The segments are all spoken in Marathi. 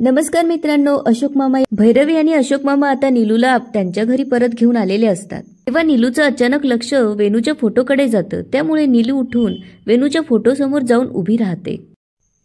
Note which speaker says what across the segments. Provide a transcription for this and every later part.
Speaker 1: नमस्कार मित्रांनो, अशोक मामा भैरवी आणि अशोक मामा आता नीलूला त्यांच्या घरी परत घेऊन आलेले असतात। तेव्हा नीलूचं अचानक लक्ष वेणूच्या फोटोकडे जातं। त्यामुळे नीलू उठून वेणूच्या फोटोसमोर जाऊन उभी राहते।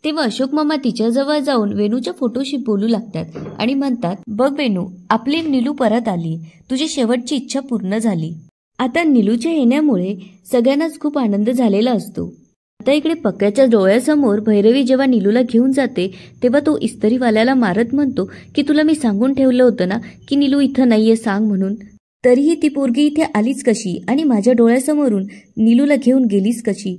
Speaker 1: तेव्हा अशोक मामा तिच्याजवळ जाऊन वेणूच्या फोटोशी बोलू लागतात आणि म्हणतात, बघ वेणू, आपली नीलू परत आली, तुझी शेवटची इच्छा पूर्ण झाली। आता नीलूच्या येण्यामुळे सगळ्यांनाच खूप आनंद झालेला असतो। आता इकडे पक्क्याच्या डोळ्यासमोर भैरवी जेव्हा नीलूला घेऊन जाते तेव्हा तो इस्त्रीवाल्याला मारत म्हणतो की तुला मी सांगून ठेवलं होतं ना की नीलू इथं नाहीये सांग म्हणून, तरीही ती पोरगी इथे आलीच कशी आणि माझ्या डोळ्यासमोरून नीलूला घेऊन गेलीस कशी?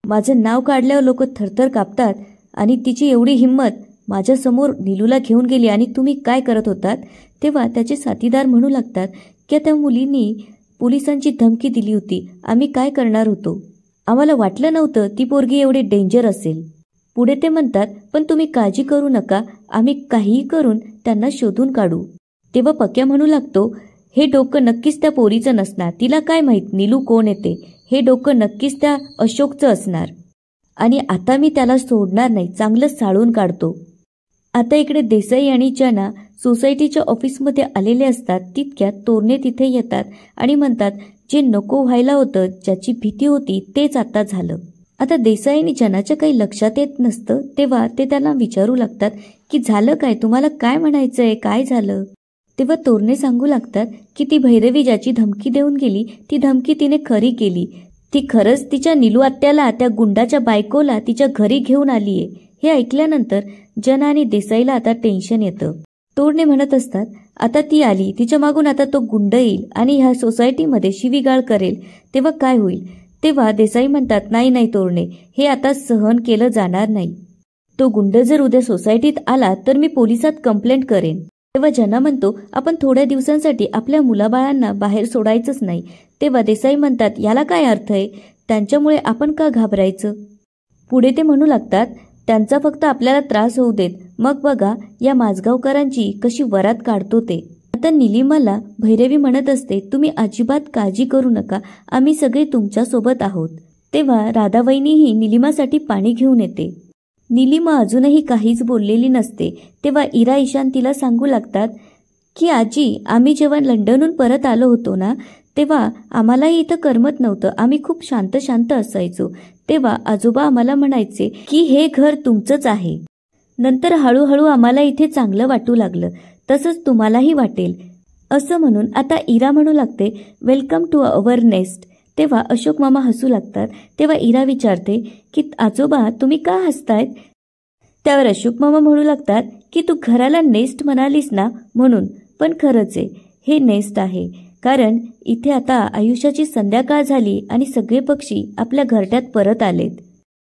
Speaker 1: माझं नाव काढल्यावर लोक थरथर कापतात आणि तिची एवढी हिंमत, माझ्या समोर नीलूला घेऊन गेली आणि तुम्ही काय करत होतात? तेव्हा त्याचे साथीदार म्हणू लागतात की त्या मुलींनी पोलिसांची धमकी दिली होती, आम्ही काय करणार होतो, आम्हाला वाटलं नव्हतं ती पोरगी एवढी डेंजर असेल। पुढे ते म्हणतात, पण तुम्ही काळजी करू नका, आम्ही काहीही करून त्यांना शोधून काढू। तेव्हा पक्या म्हणू लागतो, हे डोकं नक्कीच त्या पोरीचं नसणार, तिला काय माहित नीलू कोण येते, हे डोकं नक्कीच त्या अशोकचं असणार आणि आता मी त्याला सोडणार नाही, चांगलं साळून काढतो। आता इकडे देसाई आणि जना सोसायटीच्या ऑफिसमध्ये आलेले असतात। तितक्यात तोरणे तिथे येतात आणि म्हणतात, जे नको व्हायला होतं, ज्याची भीती होती तेच आता झालं। आता देसाई आणि जनाच्या काही लक्षात येत नसतं। तेव्हा ते त्यांना विचारू लागतात की झालं काय, तुम्हाला काय म्हणायचंय, काय झालं? तेव्हा तोरणे सांगू लागतात की ती भैरवी ज्याची धमकी देऊन गेली ती धमकी तिने खरी केली, ती खरंच तिच्या नीलू आत्याला, त्या गुंडाच्या बायकोला तिच्या घरी घेऊन आलीये। हे ऐकल्यानंतर जना आणि देसाईला आता टेन्शन येतं। तोरणे म्हणत असतात, आता ती आली, तिच्या मागून आता तो गुंड येईल आणि ह्या सोसायटीमध्ये शिवीगाळ करेल, तेव्हा काय होईल? तेव्हा देसाई म्हणतात, नाही नाही तोरणे, हे आता सहन केलं जाणार नाही, तो गुंड जर उद्या सोसायटीत आला तर मी पोलिसात कंप्लेंट करेन। तेव्हा जना म्हणतो, आपण थोड्या दिवसांसाठी आपल्या मुलाबाळांना बाहेर सोडायचंच नाही। तेव्हा देसाई म्हणतात, याला काय अर्थ आहे, त्यांच्यामुळे आपण का घाबरायचं? पुढे ते म्हणू लागतात, त्यांचा फक्त आपल्याला त्रास होऊ देत, मग बघा या माझगावकरांची कशी वरात काढतो ते। आता निलिमाला भैरवी म्हणत असते, तुम्ही अजिबात काळजी करू नका, आम्ही सगळे तुमच्या सोबत आहोत। तेव्हा राधावहिनीही निलिमासाठी पाणी घेऊन येते। निलिमा अजूनही काहीच बोललेली नसते। तेव्हा इरा ईशान तिला सांगू लागतात की आजी, आम्ही जेव्हा लंडनहून परत आलो होतो ना तेव्हा आम्हालाही इथं करमत नव्हतं, आम्ही खूप शांत शांत असायचो। तेव्हा आजोबा आम्हाला म्हणायचे की हे घर तुमचंच आहे। नंतर हळूहळू आम्हाला इथे चांगलं वाटू लागलं, तसंच तुम्हालाही वाटेल असं म्हणून आता इरा म्हणू लागते, वेलकम टू अवर नेस्ट। तेव्हा अशोक मामा हसू लागतात। तेव्हा इरा विचारते की आजोबा तुम्ही का हसतायत? त्यावर अशोक मामा म्हणू लागतात की तू घराला नेस्ट म्हणालीस ना म्हणून, पण खरंच आहे, हे नेस्ट आहे, कारण इथे आता आयुष्याची संध्याकाळ झाली आणि सगळे पक्षी आपल्या घरट्यात परत आलेत।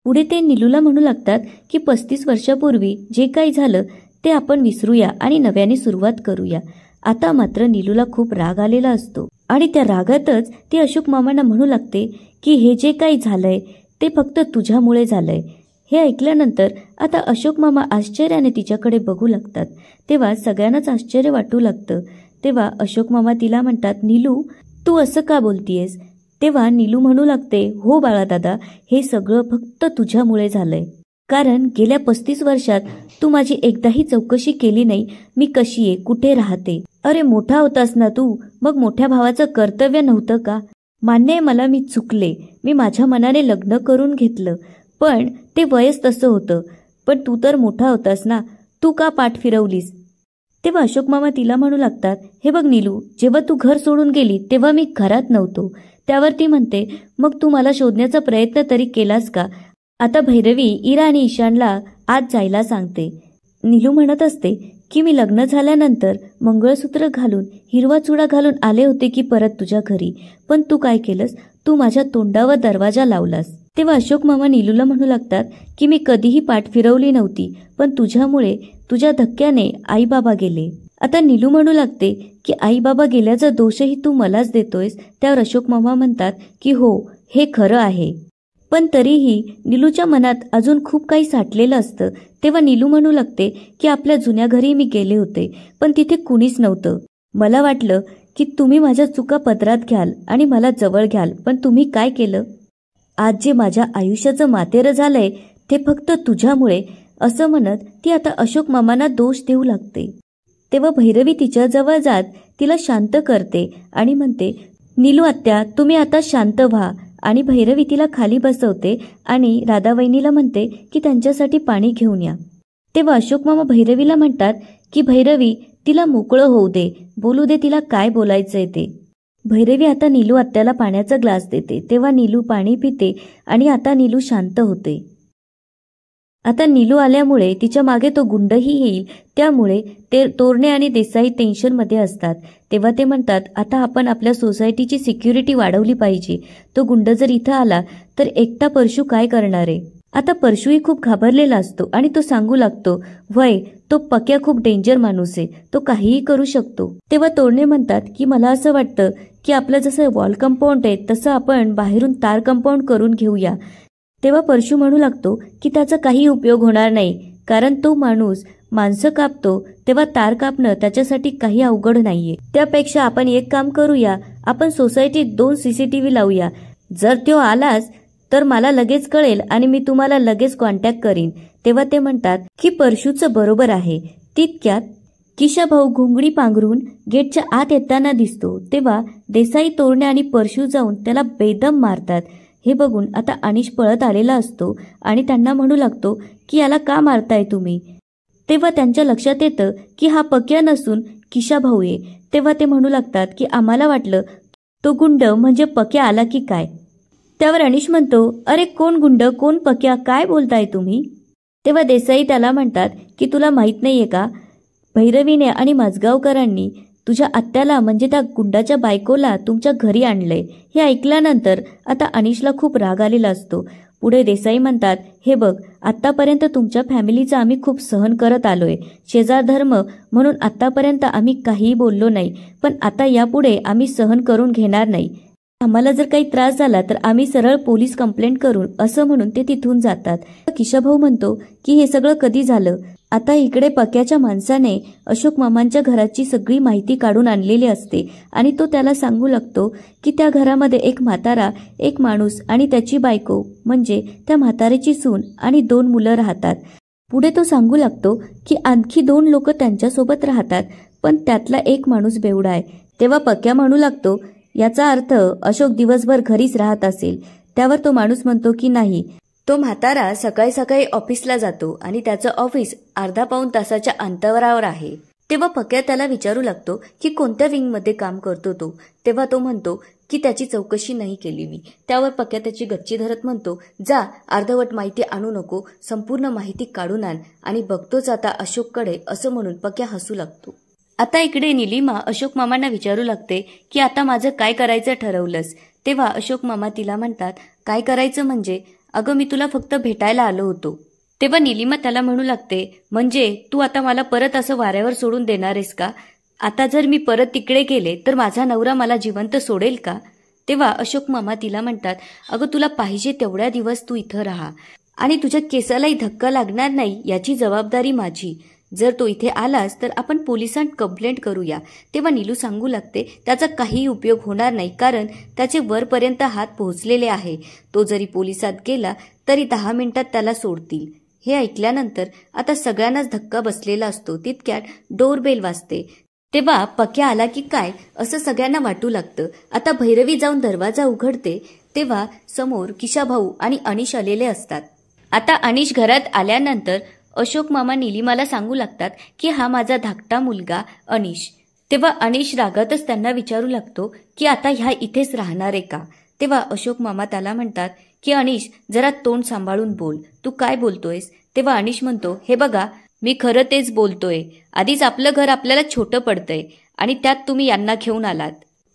Speaker 1: पुढे ते नीलूला म्हणू लागतात की 35 वर्षापूर्वी जे काही झालं ते आपण विसरूया आणि नव्याने सुरुवात करूया। आता मात्र नीलूला खूप राग आलेला असतो आणि त्या रागातच ती अशोक मामांना म्हणू लागते की हे जे काही झालंय ते फक्त तुझ्यामुळे झालंय। हे ऐकल्यानंतर आता अशोक मामा आश्चर्याने तिच्याकडे बघू लागतात। तेव्हा सगळ्यांनाच आश्चर्य वाटू लागतं। तेव्हा अशोक मामा तिला म्हणतात, नीलू तू असं का बोलतीयस? तेव्हा नीलू म्हणू लागते, हो बाळा दादा, हे सगळं फक्त तुझ्यामुळे झालंय, कारण गेल्या 35 वर्षात तू माझी एकदाही चौकशी केली नाही, मी कशी आहे, कुठे राहते। अरे मोठा होतास ना तू, मग मोठ्या भावाचं कर्तव्य नव्हतं का? मान्य आहे मला, मी चुकले, मी माझ्या मनाने लग्न करून घेतलं, पण ते वयच तसं होतं, पण तू तर मोठा होतास ना, तू का पाठ फिरवलीस? तेव्हा अशोक मामा तिला म्हणू लागतात, हे बघ नीलू, जेव्हा तू घर सोडून गेली तेव्हा मी घरात नव्हतो। त्यावर ती म्हणते, मग तू मला शोधण्याचा प्रयत्न तरी केलास का? आता भैरवी इरा आणि ईशानला आज जायला सांगते। नीलू म्हणत असते की मी लग्न झाल्यानंतर मंगळसूत्र घालून, हिरवा चुडा घालून आले होते की परत तुझ्या घरी, पण तू काय केलंस, तू माझ्या तोंडावर दरवाजा लावलास। तेव्हा अशोक मामा नीलूला म्हणू लागतात की मी कधीही पाठ फिरवली नव्हती, पण तुझ्यामुळे, तुझ्या धक्क्याने आई बाबा गेले। आता नीलू म्हणू लागते की आई बाबा गेल्याचा दोषही तू मलाच देतोयस। त्यावर अशोक मामा म्हणतात की हो, हे खरं आहे, पण तरीही नीलूच्या मनात अजून खूप काही साठलेलं असतं। तेव्हा नीलू म्हणू लागते की आपल्या जुन्या घरी मी गेले होते, पण तिथे कुणीच नव्हतं, मला वाटलं की तुम्ही माझ्या चुका पदरात घ्याल आणि मला जवळ घ्याल, पण तुम्ही काय केलं? आज जे माझ्या आयुष्याचं मातेरं झालंय ते फक्त तुझ्यामुळे, असं म्हणत ती आता अशोक मामांना दोष देऊ लागते. तेव्हा भैरवी तिच्याजवळ जात तिला शांत करते आणि म्हणते, नीलू आत्या तुम्ही आता शांत व्हा. आणि भैरवी तिला खाली बसवते आणि राधावहिनीला म्हणते की त्यांच्यासाठी पाणी घेऊन या. तेव्हा अशोक मामा भैरवीला म्हणतात की भैरवी तिला मोकळं होऊ दे, बोलू दे तिला काय बोलायचंय ते. भैरवी आता नीलू आत्याला पाण्याचा ग्लास देते. तेव्हा नीलू पाणी पिते आणि आता नीलू शांत होते. आता नीलू आल्यामुळे तिच्या मागे तो गुंडही येईल, त्यामुळे ते तोरणे आणि देसाई टेन्शनमध्ये असतात. तेव्हा ते म्हणतात आता आपण आपल्या सोसायटीची सिक्युरिटी वाढवली पाहिजे. तो गुंड जर इथं आला तर एकटा परशू काय करणार आहे. आता परशूही खूप घाबरलेला असतो आणि तो सांगू लागतो, वय तो पक्या खूप डेंजर माणूस आहे, तो काहीही करू शकतो. तेव्हा तोरणे म्हणतात की मला असं वाटतं की आपलं जसं वॉल कंपाऊंड आहे तसं आपण बाहेरून तार कंपाऊंड करून घेऊया. तेव्हा परशू म्हणू लागतो की त्याचा काही उपयोग होणार नाही, कारण तो माणूस माणसं कापतो तेव्हा तार कापणं त्याच्यासाठी काही अवघड नाहीये. त्यापेक्षा आपण एक काम करूया, आपण सोसायटीत 2 CCTV लावूया. जर तो आलाच तर मला लगेच कळेल आणि मी तुम्हाला लगेच कॉन्टॅक्ट करीन. तेव्हा ते म्हणतात की परशूचं बरोबर आहे. तितक्यात किशा भाऊ घोंगडी पांघरून गेटच्या आत येताना दिसतो. तेव्हा देसाई, तोरणे आणि परशू जाऊन त्याला बेदम मारतात. हे बघून आता अनिश पळत आलेला असतो आणि त्यांना म्हणू लागतो की याला का मारताय तुम्ही. तेव्हा त्यांच्या लक्षात येतं की हा पक्या नसून किशा भाऊ आहे. तेव्हा ते म्हणू लागतात की आम्हाला वाटलं तो गुंड म्हणजे पक्या आला की काय. त्यावर अनिश म्हणतो, अरे कोण गुंड कोण पक्या, काय बोलताय तुम्ही. तेव्हा देसाई त्याला म्हणतात की तुला माहित नाहीये का, भैरवीने आणि माझगावकरांनी तुझ्या आत्याला म्हणजे त्या गुंडाच्या बायकोला तुमच्या घरी आणलंय. हे ऐकल्यानंतर आता अनिशला खूप राग आलेला असतो. पुढे देसाई म्हणतात, हे बघ आत्तापर्यंत तुमच्या फॅमिलीचा आम्ही खूप सहन करत आलोय, शेजार धर्म म्हणून आत्तापर्यंत आम्ही काहीही बोललो नाही, पण आता यापुढे आम्ही सहन करून घेणार नाही. आम्हाला जर काही त्रास झाला तर आम्ही सरळ पोलीस कंप्लेंट करू, असं म्हणून ते तिथून जातात. किशाभाऊ म्हणतो की हे सगळं कधी झालं. आता इकडे पक्याच्या माणसाने अशोक मामांच्या घराची सगळी माहिती काढून आणलेली असते आणि तो त्याला सांगू लागतो की त्या घरामध्ये एक म्हातारा, एक माणूस आणि त्याची बायको म्हणजे त्या म्हाताऱ्याची सून आणि 2 मुलं राहतात. पुढे तो सांगू लागतो की आणखी 2 लोक त्यांच्यासोबत राहतात, पण त्यातला एक माणूस बेवडा आहे. तेव्हा पक्या म्हणू लागतो, याचा अर्थ अशोक दिवसभर घरीच राहत असेल. त्यावर तो माणूस म्हणतो की नाही, तो म्हातारा सकाळी सकाळी ऑफिसला जातो आणि त्याचं ऑफिस अर्धा पाऊण तासाच्या अंतरावर आहे. तेव्हा पक्या त्याला विचारू लागतो की कोणत्या विंगमध्ये काम करतो तो. तेव्हा तो म्हणतो की त्याची चौकशी नाही केली मी. त्यावर पक्या त्याची गच्ची धरत म्हणतो, जा अर्धवट माहिती आणू नको, संपूर्ण माहिती काढून आण आणि बघतोच आता अशोककडे, असं म्हणून पक्या हसू लागतो. आता इकडे निलिमा अशोक मामांना विचारू लागते की आता माझं काय करायचं ठरवलंस. तेव्हा अशोक मामा तिला म्हणतात, काय करायचं म्हणजे, अगं मी तुला फक्त भेटायला आलो होतो. तेव्हा निलिमा त्याला म्हणू लागते, म्हणजे तू आता मला परत असं वाऱ्यावर सोडून देणार आहेस का. आता जर मी परत तिकडे गेले तर माझा नवरा मला जिवंत सोडेल का. तेव्हा अशोक मामा तिला म्हणतात, अगं तुला पाहिजे तेवढ्या दिवस तू इथं राहा आणि तुझ्या केसालाही धक्का लागणार नाही याची जबाबदारी माझी. जर तो इथे आलास तर आपण पोलिसांत कंप्लेंट करूया. तेव्हा नीलू सांगू लागते, त्याचा काही उपयोग होणार नाही, कारण त्याचे वरपर्यंत हात पोहोचलेले आहे. तो जरी पोलिसात गेला तरी 10 मिनिटात त्याला सोडतील. हे ऐकल्यानंतर आता सगळ्यांनाच धक्का बसलेला असतो. तितक्यात डोरबेल वाजते. तेव्हा पक्या आला की काय असं सगळ्यांना वाटू लागतं. आता भैरवी जाऊन दरवाजा उघडते. तेव्हा समोर किशाभाऊ आणि अनिश आलेले असतात. आता अनिश घरात आल्यानंतर अशोक मामा निलिमाला सांगू लागतात की हा माझा धाकटा मुलगा अनिश. तेव्हा अनिश रागातच त्यांना विचारू लागतो की आता ह्या इथेच राहणार आहे का. तेव्हा अशोक मामा त्याला म्हणतात की अनिश जरा तोंड सांभाळून बोल, तू काय बोलतोयस. तेव्हा अनिश म्हणतो, हे बघा मी खरं तेच बोलतोय, आधीच आपलं घर आपल्याला छोटं पडतंय आणि त्यात तुम्ही यांना घेऊन आलात.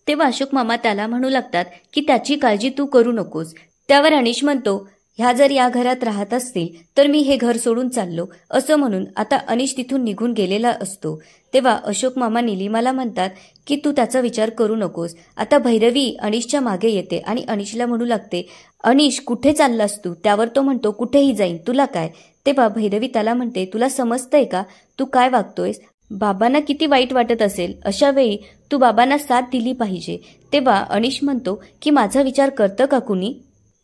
Speaker 1: तेव्हा अशोक मामा त्याला म्हणू लागतात की त्याची काळजी तू करू नकोस. त्यावर अनिश म्हणतो, ह्या जर या घरात राहत असतील तर मी हे घर सोडून चाललो, असं म्हणून आता अनिश तिथून निघून गेलेला असतो. तेव्हा अशोक मामा निलिमाला म्हणतात की तू त्याचा विचार करू नकोस. आता भैरवी अनिशच्या मागे येते आणि अनिशला म्हणू लागते, अनिश कुठे चाललास तू. त्यावर तो म्हणतो, कुठेही जाईन, तुला काय. तेव्हा भैरवी त्याला म्हणते, तुला समजतंय का तू काय वागतोयस. बाबांना किती वाईट वाटत असेल, अशा वेळी तू बाबांना साथ दिली पाहिजे. तेव्हा अनिश म्हणतो की माझा विचार करतं का कुणी.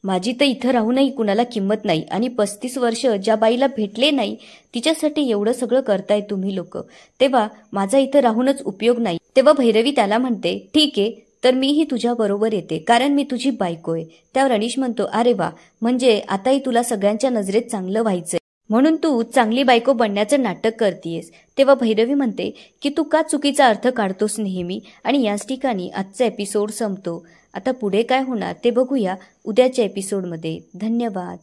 Speaker 1: माझी तर इथं राहूनही कुणाला किंमत नाही आणि 35 वर्ष ज्या बाईला भेटले नाही तिच्यासाठी एवढं सगळं करताय तुम्ही लोक, तेव्हा माझा इथं राहूनच उपयोग नाही. तेव्हा भैरवी त्याला म्हणते, ठीक आहे तर मीही तुझ्या बरोबर येते कारण मी तुझी बायको आहे. त्यावर अनिश म्हणतो, अरे वा, म्हणजे आताही तुला सगळ्यांच्या नजरेत चांगलं व्हायचंय म्हणून तू चांगली बायको बनण्याचं नाटक करतीयस. तेव्हा भैरवी म्हणते की तू का चुकीचा अर्थ काढतोस नेहमी. आणि याच ठिकाणी आजचा एपिसोड संपतो. आता पुढे काय होणार ते बघूया उद्याच्या एपिसोडमध्ये. धन्यवाद.